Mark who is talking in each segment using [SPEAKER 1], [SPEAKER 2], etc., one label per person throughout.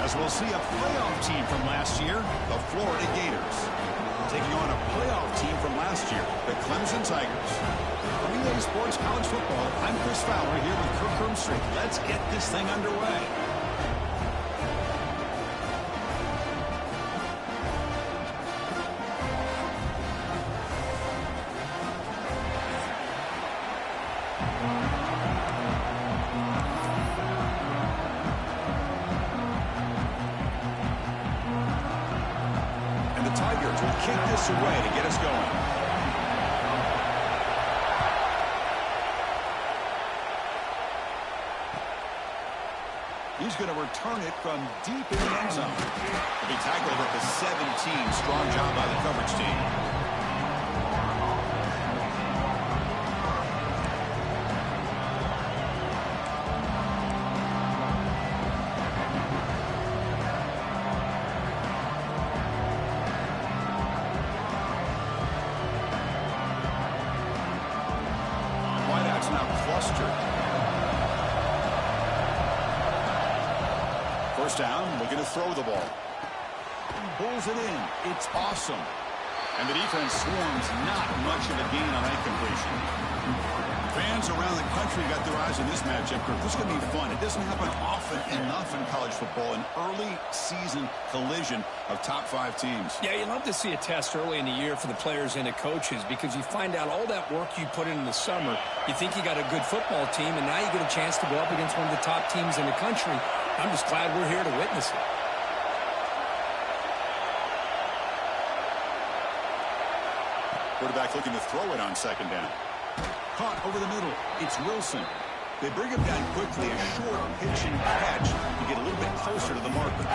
[SPEAKER 1] As we'll see a playoff team from last year, the Florida Gators, taking on a playoff team from last year, the Clemson Tigers. From EA Sports College Football, I'm Chris Fowler here with Kirk Herbstreit. Let's get this thing underway. Tigers will kick this away to get us going. He's going to return it from deep in the end zone. He'll be tackled at the 17. Strong job by the coverage team. First down, looking to throw the ball. Pulls it in. It's awesome. And the defense swarms, not much of a gain on that completion. Fans around the country got their eyes on this matchup. This is going to be fun. It doesn't happen often enough in college football, an early season collision of top 5 teams.
[SPEAKER 2] Yeah, you love to see a test early in the year for the players and the coaches because you find out all that work you put in the summer. You think you got a good football team, and now you get a chance to go up against one of the top teams in the country. I'm just glad we're here to witness it.
[SPEAKER 1] Quarterback looking to throw it on second down. Caught over the middle. It's Wilson. They bring him down quickly. A short pitch and catch to get a little bit closer to the marker.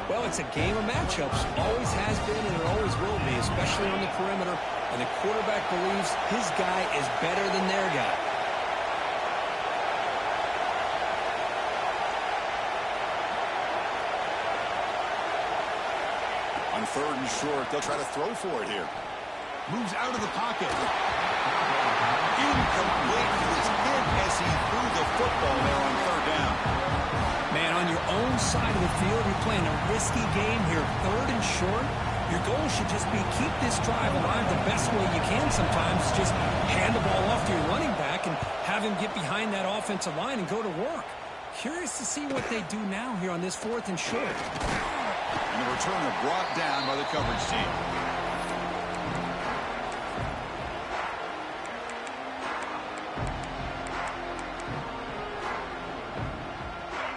[SPEAKER 2] Well, it's a game of matchups. Always has been and it always will be, especially on the perimeter. And the quarterback believes his guy is better than their guy.
[SPEAKER 1] On third and short, they'll try to throw for it here. Moves out of the pocket. Incomplete. He was hit as he threw the football there on third down.
[SPEAKER 2] Man, on your own side of the field, you're playing a risky game here. Third and short, your goal should just be keep this drive alive the best way you can sometimes. Just hand the ball off to your running back and have him get behind that offensive line and go to work. Curious to see what they do now here on this fourth and short.
[SPEAKER 1] And the returner brought down by the coverage team.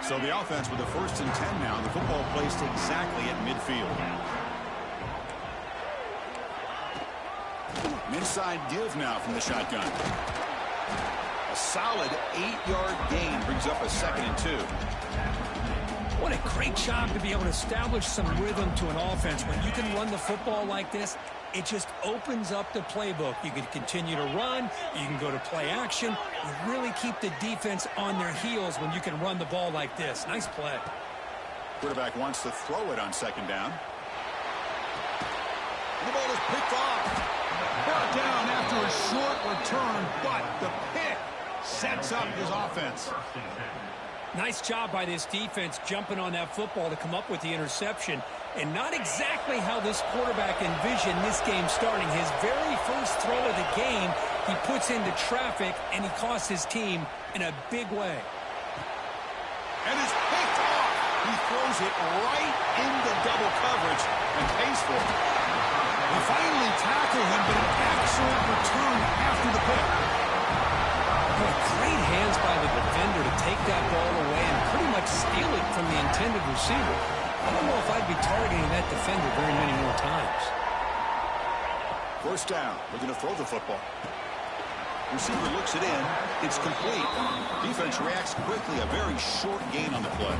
[SPEAKER 1] So the offense with a 1st and 10 now. The football placed exactly at midfield. Inside give now from the shotgun. A solid 8-yard gain brings up a 2nd and 2.
[SPEAKER 2] What a great job to be able to establish some rhythm to an offense. When you can run the football like this, it just opens up the playbook. You can continue to run. You can go to play action. You really keep the defense on their heels when you can run the ball like this. Nice play.
[SPEAKER 1] Quarterback wants to throw it on second down. And the ball is picked off. Brought down after a short return, but the pick sets up his offense.
[SPEAKER 2] Nice job by this defense jumping on that football to come up with the interception. And not exactly how this quarterback envisioned this game starting. His very first throw of the game, he puts into traffic, and he costs his team in a big way.
[SPEAKER 1] And it's picked off. He throws it right into double coverage and pays for it. They finally tackle him, but an excellent return after the pick.
[SPEAKER 2] Great hands by the defender to take that ball away and pretty much steal it from the intended receiver. I don't know if I'd be targeting that defender very many more times.
[SPEAKER 1] First down. We're going to throw the football. Receiver looks it in. It's complete. Defense reacts quickly. A very short gain on the play.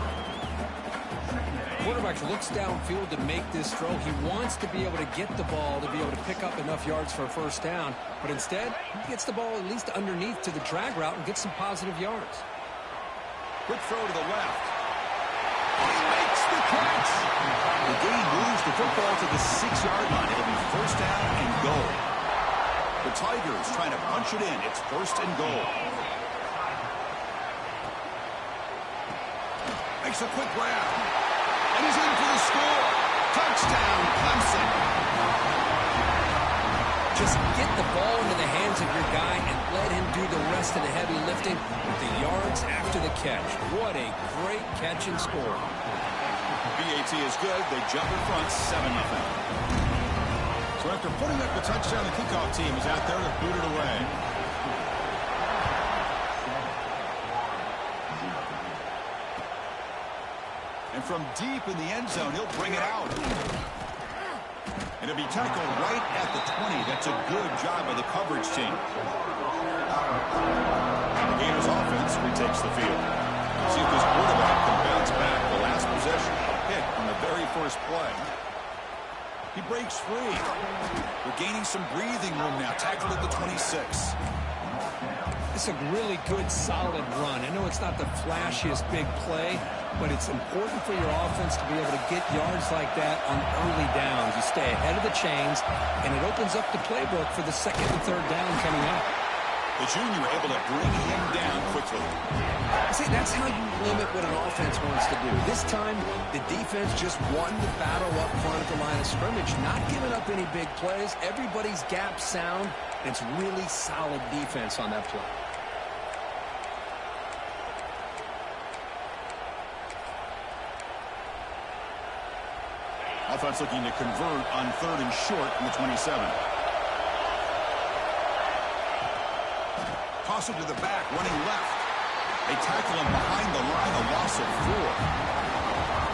[SPEAKER 2] Quarterback looks downfield to make this throw. He wants to be able to get the ball to be able to pick up enough yards for a first down. But instead, he gets the ball at least underneath to the drag route and gets some positive yards.
[SPEAKER 1] Quick throw to the left. He makes the catch. The gain moves the football to the 6-yard line. It'll be first down and goal. The Tigers trying to punch it in. It's first and goal. Makes a quick grab. And he's in for the score. Touchdown, Clemson.
[SPEAKER 2] Just get the ball into the hands of your guy and let him do the rest of the heavy lifting with the yards after the catch. What a great catch and score.
[SPEAKER 1] BAT is good. They jump in front 7-0. So after putting up the touchdown, the kickoff team is out there to boot it away. And from deep in the end zone, he'll bring it out. And it'll be tackled right at the 20. That's a good job by the coverage team. The Gators offense retakes the field. Let's see if this quarterback can bounce back. The last possession, a pick on the very first play. He breaks free. They're gaining some breathing room now. Tackled at the 26.
[SPEAKER 2] It's a really good, solid run. I know it's not the flashiest big play, but it's important for your offense to be able to get yards like that on early downs. You stay ahead of the chains, and it opens up the playbook for the second and third down coming up.
[SPEAKER 1] The junior able to bring him down quickly.
[SPEAKER 2] See, that's how you limit what an offense wants to do. This time, the defense just won the battle up front at the line of scrimmage, not giving up any big plays. Everybody's gap sound. It's really solid defense on that play.
[SPEAKER 1] Offense looking to convert on 3rd and short from the 27. Toss it to the back, running left. They tackle him behind the line, a loss of 4.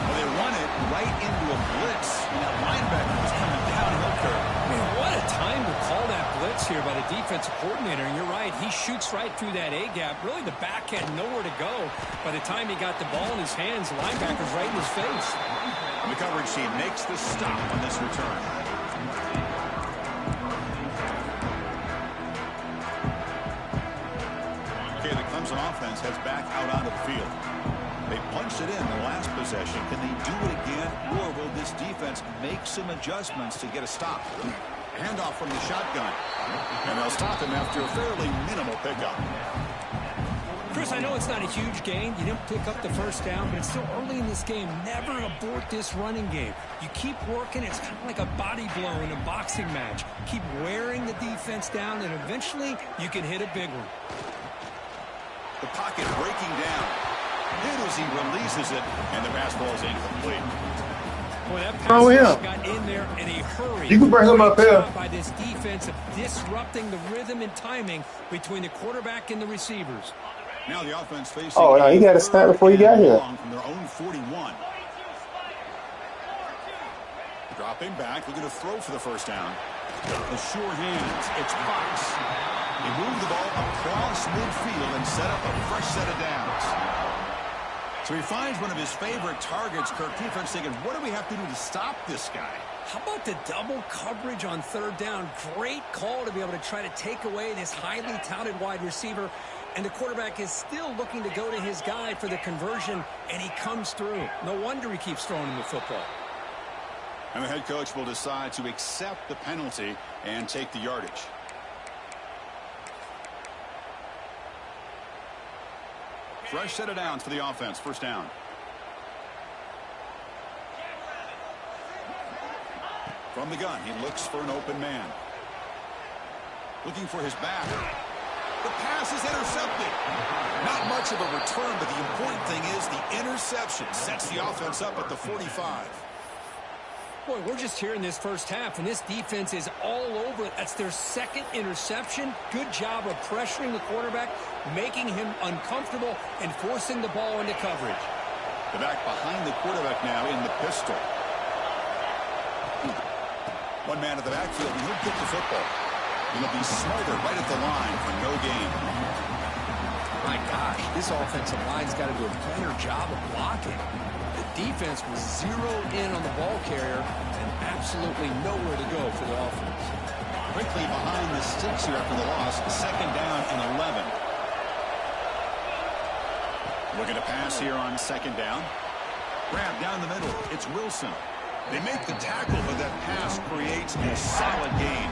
[SPEAKER 1] Well, they run it right into a blitz, and that linebacker was coming downhill curve.
[SPEAKER 2] Man, what a time to call that blitz here by the defensive coordinator. And you're right, he shoots right through that A-gap. Really, the back had nowhere to go. By the time he got the ball in his hands, the linebacker's right in his face.
[SPEAKER 1] And the coverage team makes the stop on this return. Okay, the Clemson offense heads back out onto the field. They punched it in the last possession. Can they do it again, or will this defense make some adjustments to get a stop? Handoff from the shotgun. And they'll stop him after a fairly minimal pickup.
[SPEAKER 2] Chris, I know it's not a huge gain. You didn't pick up the first down, but it's still early in this game. Never abort this running game. You keep working. It's kind of like a body blow in a boxing match. Keep wearing the defense down, and eventually you can hit a big one.
[SPEAKER 1] The pocket breaking down. Hit as he releases it, and the pass ball is incomplete.
[SPEAKER 2] Boy, that pass got in there in a hurry.
[SPEAKER 3] You can bring him up here.
[SPEAKER 2] By this defense of disrupting the rhythm and timing between the quarterback and the receivers.
[SPEAKER 1] Now the offense facing.
[SPEAKER 3] Oh, no, he got a snap before you got here.
[SPEAKER 1] From their own 41. Dropping back, looking to throw for the first down. The sure hands. It's Fox. He moved the ball across midfield and set up a fresh set of downs. So he finds one of his favorite targets. Kirk defense thinking, what do we have to do to stop this guy?
[SPEAKER 2] How about the double coverage on 3rd down? Great call to be able to try to take away this highly touted wide receiver. And the quarterback is still looking to go to his guy for the conversion, and he comes through. No wonder he keeps throwing him the football.
[SPEAKER 1] And the head coach will decide to accept the penalty and take the yardage. Fresh set of downs for the offense. First down. From the gun, he looks for an open man. Looking for his back. The pass is intercepted. Not much of a return, but the important thing is the interception sets the offense up at the 45.
[SPEAKER 2] Boy, we're just here in this first half, and this defense is all over it. That's their 2nd interception. Good job of pressuring the quarterback, making him uncomfortable, and forcing the ball into coverage.
[SPEAKER 1] The back behind the quarterback now in the pistol. One man at the backfield, and he'll get the football. He'll be smothered right at the line for no gain.
[SPEAKER 2] My gosh, this offensive line's got to do a better job of blocking. The defense was zeroed in on the ball carrier and absolutely nowhere to go for the offense.
[SPEAKER 1] Quickly behind the sticks here after the loss. 2nd down and 11. Looking to pass here on 2nd down. Grab down the middle. It's Wilson. They make the tackle, but that pass creates a solid gain.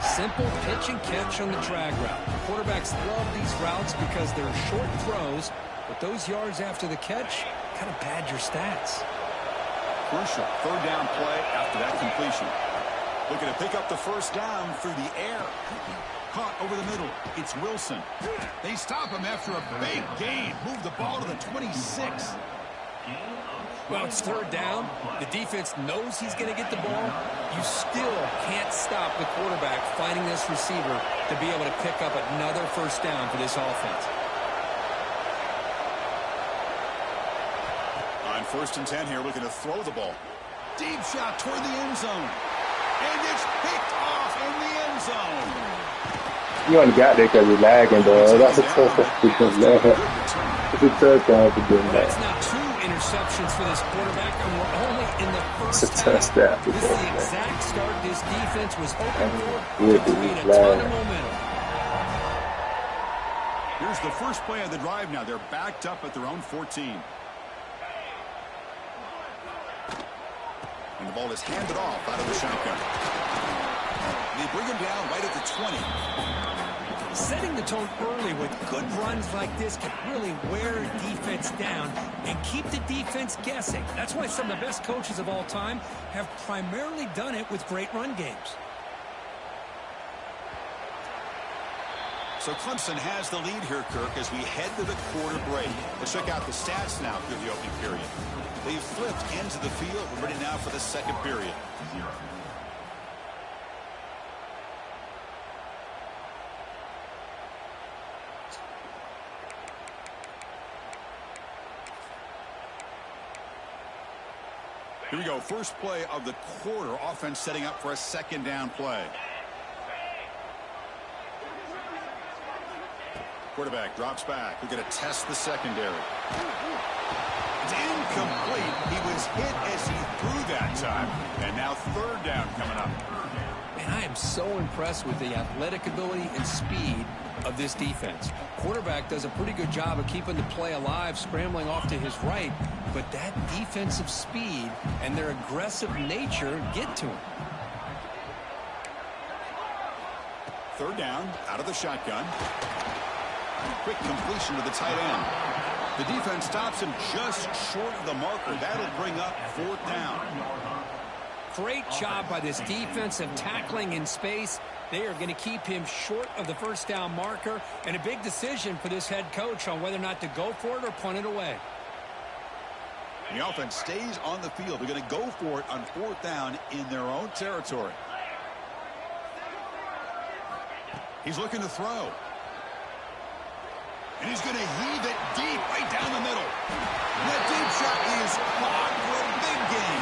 [SPEAKER 2] Simple pitch and catch on the drag route. Quarterbacks love these routes because they're short throws, but those yards after the catch kind of pad your stats.
[SPEAKER 1] Crucial third down play after that completion. Looking to pick up the first down through the air. Caught over the middle. It's Wilson. They stop him after a big gain. Move the ball to the 26.
[SPEAKER 2] Well, it's third down. The defense knows he's going to get the ball. You still can't stop the quarterback finding this receiver to be able to pick up another first down for this offense.
[SPEAKER 1] On 1st and 10 here, looking to throw the ball. Deep shot toward the end zone. And it's picked off in the end zone.
[SPEAKER 3] You only got there because you're lagging, though. That's a touchdown. It's a touchdown for doing that.
[SPEAKER 2] That's not 2 interceptions for this quarterback, and we're only in the first
[SPEAKER 3] It's a touchdown.
[SPEAKER 2] This is the exact start this defense was hoping for to create a ton of momentum.
[SPEAKER 1] Here's the first play of the drive now. They're backed up at their own 14. And the ball is handed off out of the shotgun. They bring him down right at the 20.
[SPEAKER 2] Setting the tone early with good runs like this can really wear a defense down and keep the defense guessing. That's why some of the best coaches of all time have primarily done it with great run games.
[SPEAKER 1] So Clemson has the lead here, Kirk, as we head to the quarter break. Let's check out the stats now through the opening period. They've flipped into the field. We're ready now for the second period. Here we go. First play of the quarter. Offense setting up for a second down play. Quarterback drops back. We're going to test the secondary. It's incomplete. He was hit as he threw that time. And now third down coming up.
[SPEAKER 2] And I am so impressed with the athletic ability and speed of this defense. Quarterback does a pretty good job of keeping the play alive, scrambling off to his right. But that defensive speed and their aggressive nature get to him.
[SPEAKER 1] Third down out of the shotgun. Quick completion to the tight end. The defense stops him just short of the marker. That'll bring up fourth down.
[SPEAKER 2] Great job by this defensive tackling in space. They are going to keep him short of the first down marker, and a big decision for this head coach on whether or not to go for it or punt it away.
[SPEAKER 1] The offense stays on the field. They're going to go for it on fourth down in their own territory. He's looking to throw. And he's going to heave it deep right down the middle. And that deep shot is caught for a big gain.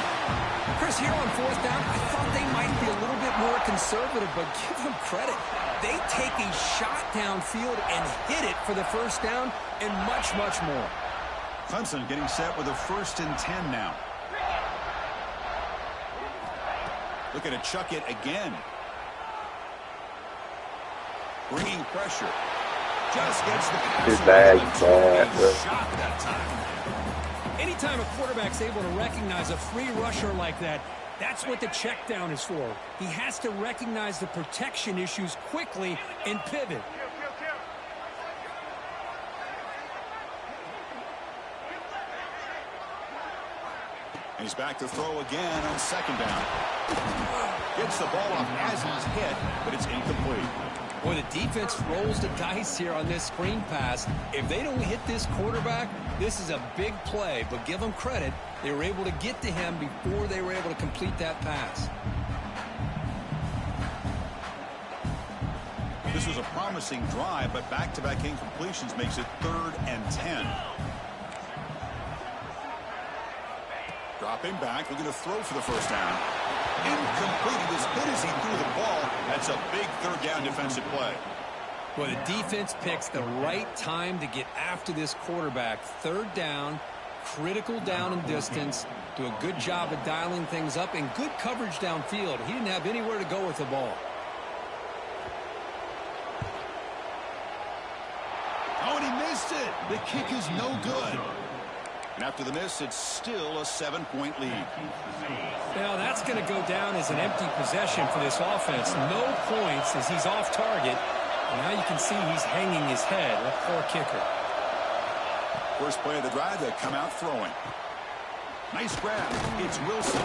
[SPEAKER 2] Chris, here on fourth down, I thought they might be a little bit more conservative, but give them credit. They take a shot downfield and hit it for the first down and much, much more.
[SPEAKER 1] Clemson getting set with a 1st and 10 now. Looking to chuck it again. Bringing pressure. Just gets the pass. Shot that time.
[SPEAKER 2] Anytime a quarterback's able to recognize a free rusher like that, that's what the check down is for. He has to recognize the protection issues quickly and pivot.
[SPEAKER 1] He's back to throw again on second down. Gets the ball off as he's hit, but it's incomplete.
[SPEAKER 2] Boy, the defense rolls the dice here on this screen pass. If they don't hit this quarterback, this is a big play. But give them credit. They were able to get to him before they were able to complete that pass.
[SPEAKER 1] This was a promising drive, but back-to-back incompletions makes it 3rd and 10. Dropping back, looking to throw for the first down. Incomplete. He was hit as he threw the ball. That's a big third down defensive play.
[SPEAKER 2] Well, the defense picks the right time to get after this quarterback. Third down, critical down and distance. Do a good job of dialing things up and good coverage downfield. He didn't have anywhere to go with the ball.
[SPEAKER 1] Oh, and he missed it. The kick is no good. And after the miss, it's still a 7-point lead.
[SPEAKER 2] Now, that's going to go down as an empty possession for this offense. No points as he's off target. And now you can see he's hanging his head. A poor kicker.
[SPEAKER 1] First play of the drive, they come out throwing. Nice grab. It's Wilson.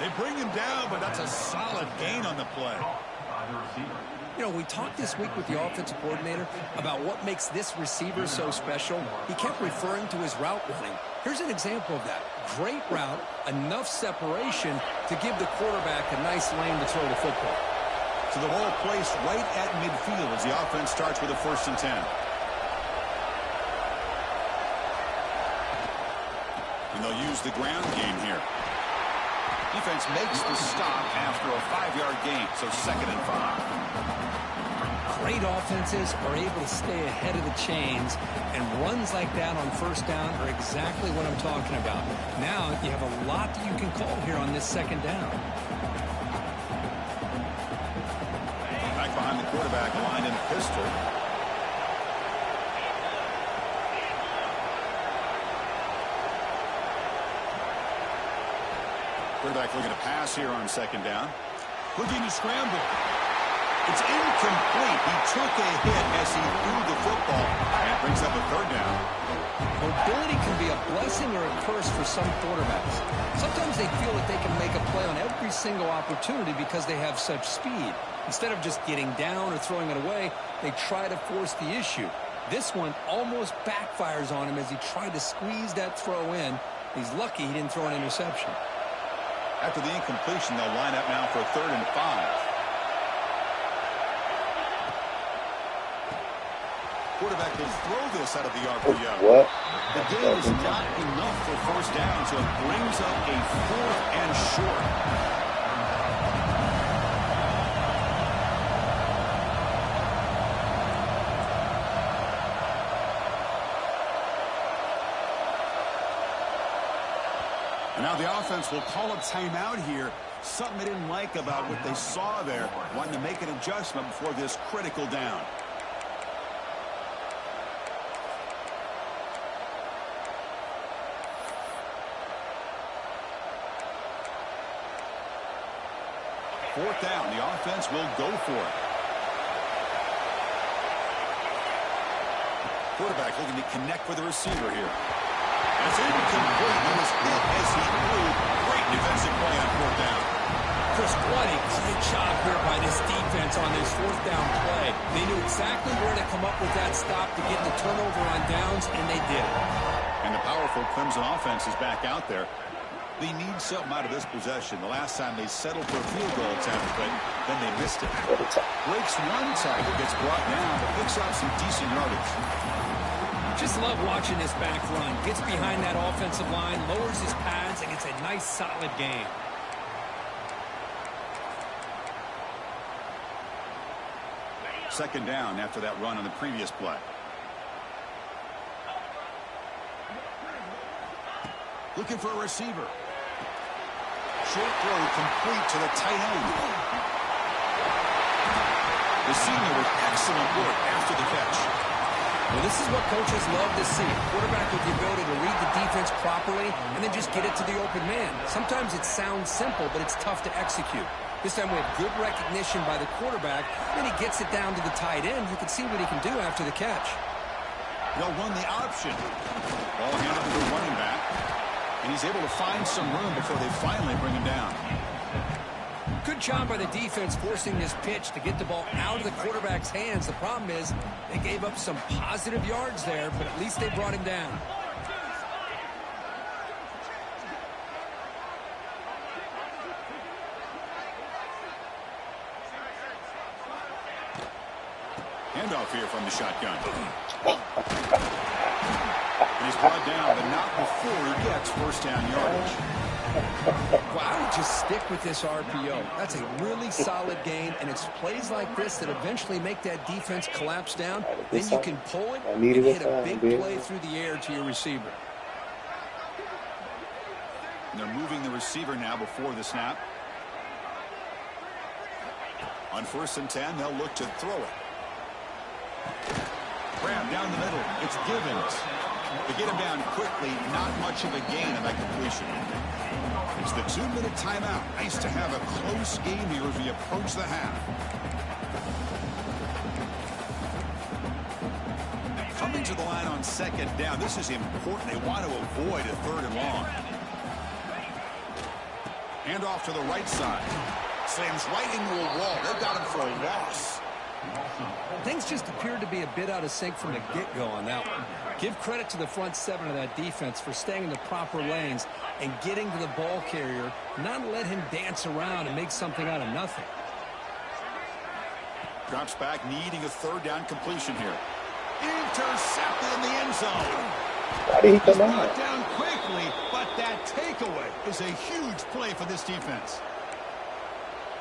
[SPEAKER 1] They bring him down, but that's a solid gain on the play.
[SPEAKER 2] You know, we talked this week with the offensive coordinator about what makes this receiver so special. He kept referring to his route running. Here's an example of that. Great route, enough separation to give the quarterback a nice lane to throw the football.
[SPEAKER 1] So the ball placed right at midfield as the offense starts with a 1st and 10. And they'll use the ground game here. Defense makes the stop after a 5-yard gain, so 2nd and 5.
[SPEAKER 2] Great offenses are able to stay ahead of the chains, and runs like that on 1st down are exactly what I'm talking about. Now you have a lot that you can call here on this 2nd down.
[SPEAKER 1] Back behind the quarterback line in pistol. Quarterback looking to pass here on 2nd down. Looking to scramble. It's incomplete. He took a hit as he threw the football and brings up a 3rd down.
[SPEAKER 2] Mobility can be a blessing or a curse for some quarterbacks. Sometimes they feel that they can make a play on every single opportunity because they have such speed. Instead of just getting down or throwing it away, they try to force the issue. This one almost backfires on him as he tried to squeeze that throw in. He's lucky he didn't throw an interception.
[SPEAKER 1] After the incompletion, they'll line up now for 3rd and 5. Quarterback will throw this out of the RPO.
[SPEAKER 3] What?
[SPEAKER 1] The gain is not enough for 1st down, so it brings up a 4th and short. And now the offense will call a timeout here. Something they didn't like about what they saw there. Wanting to make an adjustment before this critical down. Fourth down, the offense will go for it. Quarterback looking to connect with the receiver here. It's incomplete. He was hit as he threw. Great defensive play on 4th down.
[SPEAKER 2] Chris, what a great job here by this defense on this 4th down play. They knew exactly where to come up with that stop to get the turnover on downs, and they did it.
[SPEAKER 1] And the powerful Clemson offense is back out there. They need something out of this possession. The last time they settled for a field goal attempt, but then they missed it. Breaks one tackle, gets brought down, but picks up some decent yardage.
[SPEAKER 2] Just love watching this back run. Gets behind that offensive line, lowers his pads, and gets a nice solid gain.
[SPEAKER 1] Second down after that run on the previous play. Looking for a receiver. Short throw complete to the tight end. The senior with excellent work after the catch.
[SPEAKER 2] Well, this is what coaches love to see. A quarterback with the ability to read the defense properly and then just get it to the open man. Sometimes it sounds simple, but it's tough to execute. This time we have good recognition by the quarterback. Then he gets it down to the tight end. You can see what he can do after the catch.
[SPEAKER 1] They'll run the option. Ball handed to the running back. And he's able to find some room before they finally bring him down.
[SPEAKER 2] Good job by the defense forcing this pitch to get the ball out of the quarterback's hands. The problem is they gave up some positive yards there, but at least they brought him down.
[SPEAKER 1] Handoff here from the shotgun. And he's brought down, but not before he gets 1st down yardage.
[SPEAKER 2] Well, I would just stick with this RPO. That's a really solid gain, and it's plays like this that eventually make that defense collapse down. Then you can pull it and hit a big play through the air to your receiver.
[SPEAKER 1] And they're moving the receiver now before the snap. On 1st and 10, they'll look to throw it. Grab down the middle. It's Givens. To get him down quickly, not much of a gain on that completion. It's the 2-minute timeout. Nice to have a close game here as we approach the half. Coming to the line on on second down. This is important. They want to avoid a 3rd and long. Hand off to the right side. Slams right into a wall. They got him for a loss.
[SPEAKER 2] Things just appeared to be a bit out of sync from the get-go on that one. Give credit to the front 7 of that defense for staying in the proper lanes and getting to the ball carrier, not let him dance around and make something out of nothing.
[SPEAKER 1] Drops back, needing a 3rd down completion here. Intercepted in the end zone.
[SPEAKER 3] Why did he come
[SPEAKER 1] Brought
[SPEAKER 3] out?
[SPEAKER 1] down quickly, but that takeaway is a huge play for this defense.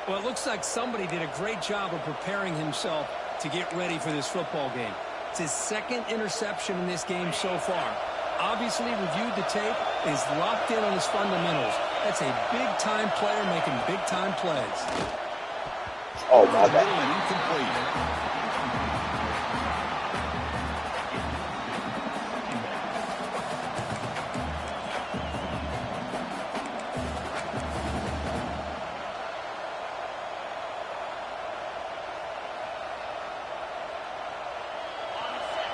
[SPEAKER 2] Well, it looks like somebody did a great job of preparing himself to get ready for this football game. It's his 2nd interception in this game so far. Obviously reviewed the tape, is locked in on his fundamentals. That's a big-time player making big-time plays.
[SPEAKER 3] Oh, my
[SPEAKER 1] Middle
[SPEAKER 3] God.
[SPEAKER 1] and incomplete.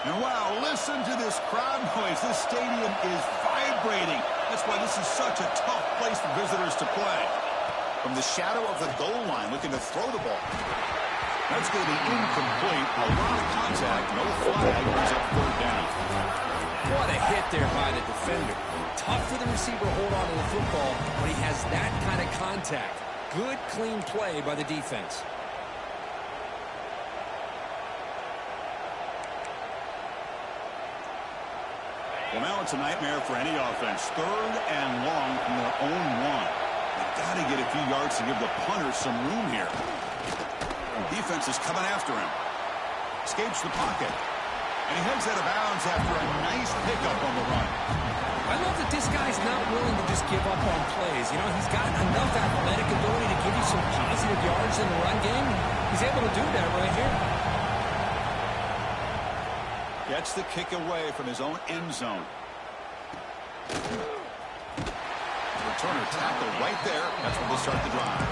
[SPEAKER 1] And wow, listen to this crowd noise. This stadium is vibrating. That's why this is such a tough place for visitors to play. From the shadow of the goal line, looking to throw the ball. That's going to be incomplete. A lot of contact. No flag. Brings up 3rd down.
[SPEAKER 2] What a hit there by the defender. Tough for the receiver to hold on to the football when he has that kind of contact. Good, clean play by the defense.
[SPEAKER 1] Well, now it's a nightmare for any offense. 3rd and long from their own 1. They've got to get a few yards to give the punter some room here. Defense is coming after him. Escapes the pocket. And he heads out of bounds after a nice pickup on the run.
[SPEAKER 2] I love that this guy's not willing to just give up on plays. You know, he's got enough athletic ability to give you some positive yards in the run game. He's able to do that right here.
[SPEAKER 1] Gets the kick away from his own end zone. Returner tackle right there. That's where they start the drive.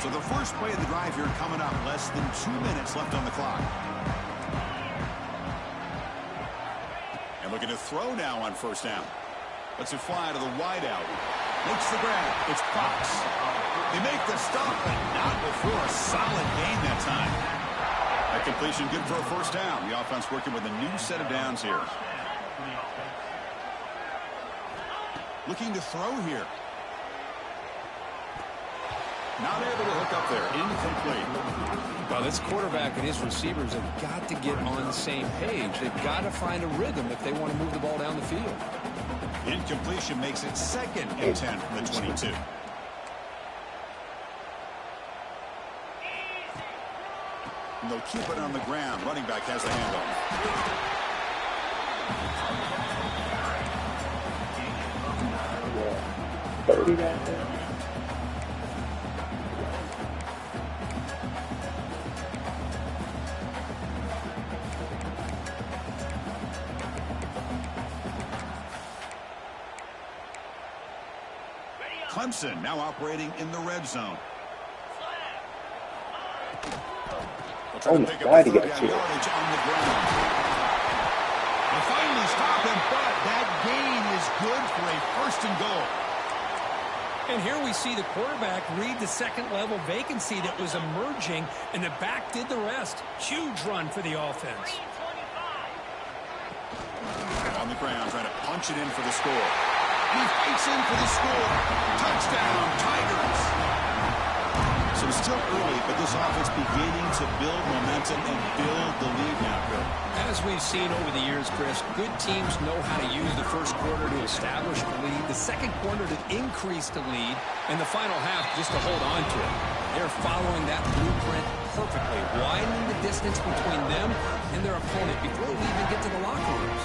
[SPEAKER 1] So the first play of the drive here coming up. Less than 2 minutes left on the clock. And looking to throw now on 1st down. Lets it fly to the wideout. Makes the grab. It's Fox. They make the stop, but not before a solid gain that time. That completion good for a 1st down. The offense working with a new set of downs here. Looking to throw here. Not able to hook up there. Incomplete.
[SPEAKER 2] Well, this quarterback and his receivers have got to get on the same page. They've got to find a rhythm if they want to move the ball down the field.
[SPEAKER 1] Incompletion makes it 2nd and 10 from the 22. And they'll keep it on the ground. Running back has the handoff.
[SPEAKER 3] Yeah. 30 right there.
[SPEAKER 1] Clemson now operating in the red zone.
[SPEAKER 3] Oh my God, he got killed.
[SPEAKER 1] Yardage on the ground. They finally stop him, but that gain is good for a 1st and goal.
[SPEAKER 2] And here we see the quarterback read the 2nd-level vacancy that was emerging, and the back did the rest. Huge run for the offense.
[SPEAKER 1] On the ground, trying to punch it in for the score. He fights in for the score. Touchdown, Tigers. So it's still early, but this offense beginning to build momentum and build the lead now, Bill.
[SPEAKER 2] As we've seen over the years, Chris, good teams know how to use the 1st quarter to establish the lead, the 2nd quarter to increase the lead, and the final half just to hold on to it. They're following that blueprint perfectly, widening the distance between them and their opponent before we even get to the locker rooms.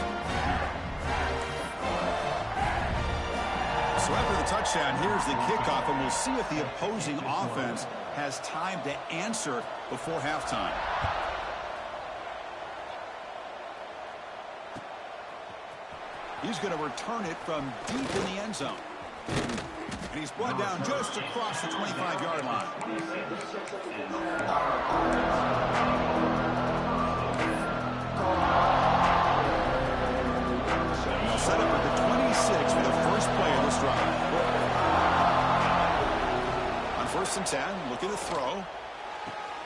[SPEAKER 1] So after the touchdown, here's the kickoff, and we'll see if the opposing offense has time to answer before halftime. He's going to return it from deep in the end zone. And he's brought down just across the 25-yard line. They'll set up at the 26 for the first play of this drive. On 1st and 10, looking to throw.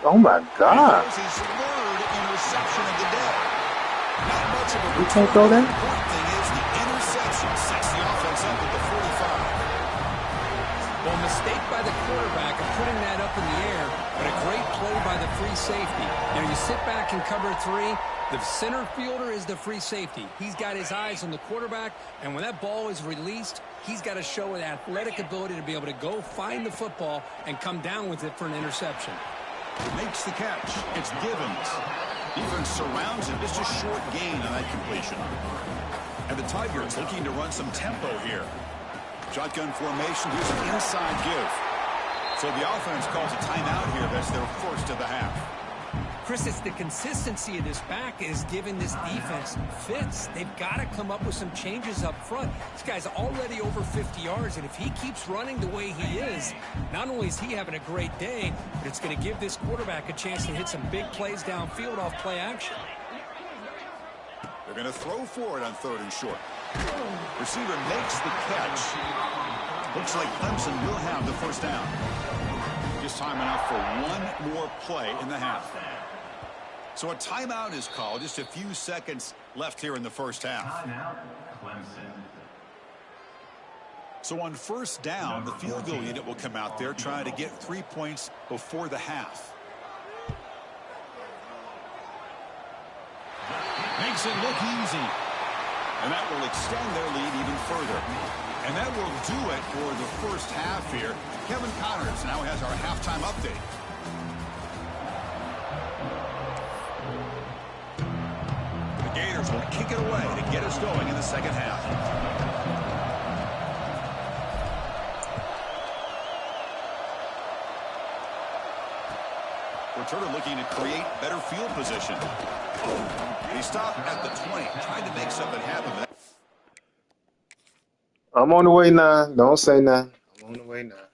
[SPEAKER 3] Oh my God!
[SPEAKER 1] His third interception of the day. Not much of a
[SPEAKER 3] You can't throw that?
[SPEAKER 1] The important thing is the interception sets the offense up at the 45.
[SPEAKER 2] Well, mistake by the quarterback of putting that up in the air, but a great play by the free safety. You know, you sit back and cover 3. The center fielder is the free safety. He's got his eyes on the quarterback, and when that ball is released, he's got to show an athletic ability to be able to go find the football and come down with it for an interception.
[SPEAKER 1] Makes the catch. It's Givens. Defense surrounds him. Just a short gain on that completion. And the Tigers looking to run some tempo here. Shotgun formation. Here's an inside give. So the offense calls a timeout here. That's their first of the half.
[SPEAKER 2] Chris, it's the consistency of this back is giving this defense fits. They've got to come up with some changes up front. This guy's already over 50 yards, and if he keeps running the way he is, not only is he having a great day, but it's going to give this quarterback a chance to hit some big plays downfield off play action.
[SPEAKER 1] They're going to throw for it on 3rd and short. Receiver makes the catch. Looks like Clemson will have the first down. Just time enough for one more play in the half. So a timeout is called. Just a few seconds left here in the first half. So on 1st down, the field goal unit will come out there trying to get 3 points before the half. Makes it look easy. And that will extend their lead even further. And that will do it for the first half here. Kevin Connors now has our halftime update. The Gators will kick it away to get us going in the second half. Returner looking to create better field position. He stopped at the 20, trying to make something happen.
[SPEAKER 3] I'm on the way now. Don't say nothing. I'm on the way now.